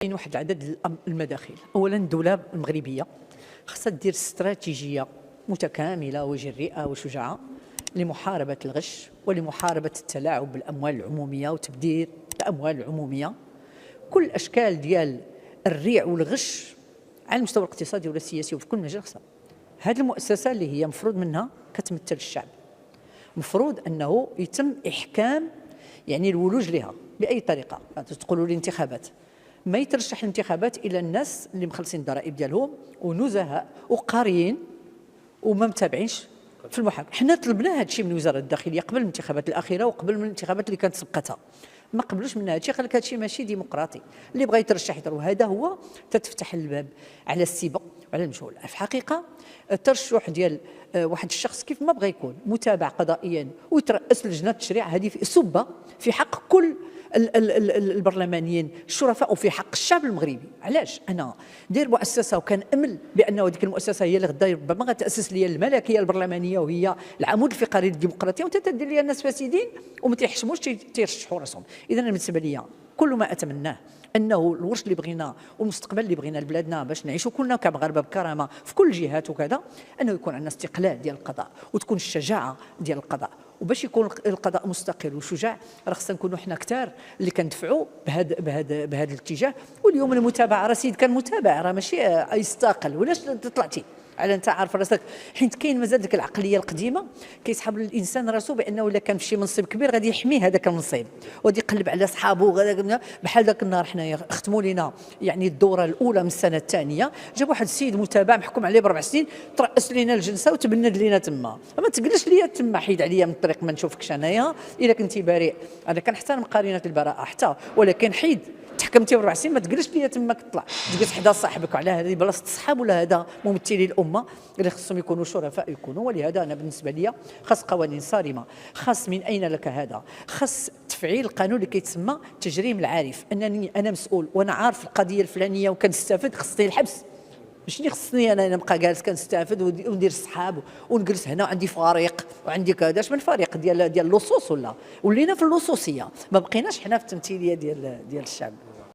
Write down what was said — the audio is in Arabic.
كاين واحد العدد المداخل. اولا الدوله المغربيه خاصها دير استراتيجيه متكامله وجريئه وشجاعه لمحاربه الغش ولمحاربه التلاعب بالاموال العموميه وتبذير الاموال العموميه، كل الاشكال ديال الريع والغش على المستوى الاقتصادي ولا السياسي وفي كل مجال. خاصها هذه المؤسسه اللي هي مفروض منها كتمثل الشعب، مفروض انه يتم احكام يعني الولوج لها باي طريقه. تقولوا لي انتخابات، ما يترشح الانتخابات الى الناس اللي مخلصين الضرائب ديالهم ونزهاء وقاريين وما متابعينش في المحاكم. حنا طلبنا هذا الشيء من وزاره الداخليه قبل الانتخابات الاخيره وقبل من الانتخابات اللي كانت سبقتها، ما قبلوش منها هذا الشيء. قال لك هذا الشيء ماشي ديمقراطي، اللي بغى يترشح يضرب. هذا هو تتفتح الباب على السبا وعلى المجهول. في الحقيقه الترشح ديال واحد الشخص كيف ما بغى يكون متابع قضائيا ويترأس لجنه التشريع، هذه سبه في حق كل البرلمانيين الشرفاء وفي حق الشعب المغربي. علاش انا داير مؤسسه وكان امل بانه هذيك المؤسسه هي اللي غدا ربما غتاسس لي الملكيه البرلمانيه وهي العمود الفقري للديمقراطيه، وانت تدير لي الناس فاسدين وما تيحشموش تيرشحوا راسهم. اذا بالنسبه لي كل ما اتمناه انه الورش اللي بغينا والمستقبل اللي بغينا لبلادنا باش نعيشوا كلنا كمغاربه بكرامه في كل الجهات وكذا، انه يكون عندنا استقلال ديال القضاء وتكون الشجاعه ديال القضاء. وباش يكون القضاء مستقل وشجاع راه خصنا نكونوا حنا كثار اللي كندفعوا بهذا الاتجاه. واليوم المتابعه راه سيد كان متابع، راه ماشي يستقل. ولاش طلعتي على انت عارف راسك؟ حيت كاين مازال ديك العقليه القديمه كيسحب الانسان راسو بانه الا كان في شي منصب كبير غادي يحميه هذاك المنصب وغادي يقلب على صحابه بحال ذاك النهار. حنايا ختموا لنا يعني الدوره الاولى من السنه الثانيه، جاب واحد السيد متابع محكوم عليه ب4 سنين ترأس لنا الجلسه وتبند لنا تما. ما تجلس ليا تما، حيد عليا من الطريق ما نشوفكش انايا. الا كنتي بريء انا كنحترم قرينه البراءه حتى، ولكن حيد تحكمتي ب4 سنين ما تجلسش ليا تما كطلع تجلس حدا صاحبك. على هذه بلاصه الصحاب ولا هذا ممثلي الامه اللي خصهم يكونوا شرفاء يكونوا. ولهذا انا بالنسبه لي خاص قوانين صارمه، خاص من اين لك هذا، خاص تفعيل القانون اللي كيتسمى تجريم العارف، انني انا مسؤول وانا عارف القضيه الفلانيه وكنستافد خصني الحبس. ماشي خصني انا نبقى جالس كنستافد وندير الصحاب ونجلس هنا وعندي فريق وعندي كذا. اش من فريق ديال اللصوص؟ ولا ولينا في اللصوصيه، ما بقيناش حنا في التمثيليه ديال الشعب.